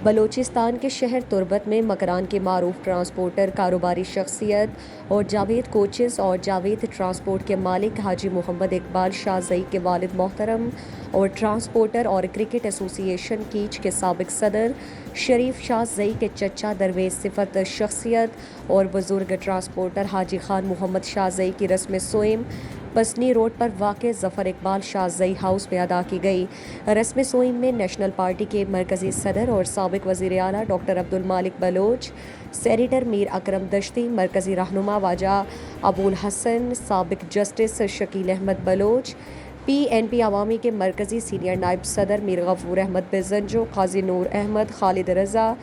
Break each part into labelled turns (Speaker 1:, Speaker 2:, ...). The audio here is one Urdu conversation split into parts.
Speaker 1: بلوچستان کے شہر تربت میں مکران کے معروف ٹرانسپورٹر کاروباری شخصیت اور جاوید کوچز اور جاوید ٹرانسپورٹ کے مالک حاجی محمد اقبال شاہ زئی کے والد محترم اور ٹرانسپورٹر اور کرکٹ ایسوسی ایشن کیچ کے سابق صدر شریف شاہ زئی کے چچا درویش صفت شخصیت اور بزرگ ٹرانسپورٹر حاجی خان محمد شاہ زئی کی رسم سوئم پسنی روڈ پر واقع ظفر اقبال شاہ زئی ہاؤس میں ادا کی گئی۔ رسم سوئم میں نیشنل پارٹی کے مرکزی صدر اور سابق وزیر اعلیٰ ڈاکٹر عبدالمالک بلوچ، سینیٹر میر اکرم دشتی، مرکزی رہنما واجہ ابوالحسن، سابق جسٹس شکیل احمد بلوچ، پی این پی عوامی کے مرکزی سینئر نائب صدر میر غفور احمد بزنجو، قاضی نور احمد، خالد رضا،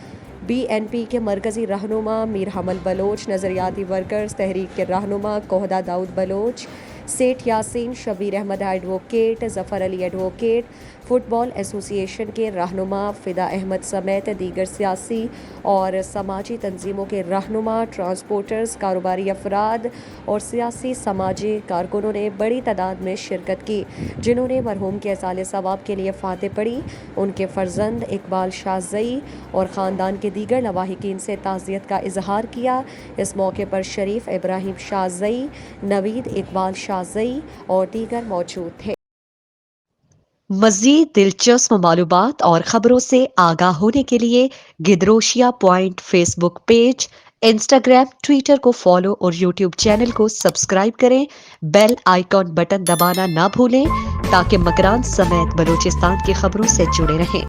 Speaker 1: بی این پی کے مرکزی رہنما میر حمل بلوچ، نظریاتی ورکرز تحریک کے رہنما کوہدہ داؤد بلوچ، سیٹھ یاسین، شبیر احمد ایڈوکیٹ، ظفر علی ایڈوکیٹ، فٹ بال ایسوسی ایشن کے رہنما فدا احمد سمیت دیگر سیاسی اور سماجی تنظیموں کے رہنما، ٹرانسپورٹرز، کاروباری افراد اور سیاسی سماجی کارکنوں نے بڑی تعداد میں شرکت کی، جنہوں نے مرحوم کے ایصال ثواب کے لیے فاتح پڑھی۔ ان کے فرزند اقبال شاہ زئی اور خاندان کے دیگر لواحقین سے تعزیت کا اظہار کیا۔ اس موقع پر شریف ابراہیم شاہ زئی، نوید اقبال شاہ زئی اور دیگر موجود تھے۔ مزید دلچسپ معلومات اور خبروں سے آگاہ ہونے کے لیے Gedrosia point Facebook page, Instagram, Twitter کو فالو اور یوٹیوب چینل کو سبسکرائب کریں۔ بیل آئیکن بٹن دبانا نہ بھولیں تاکہ مکران سمیت بلوچستان کی خبروں سے جڑے رہیں۔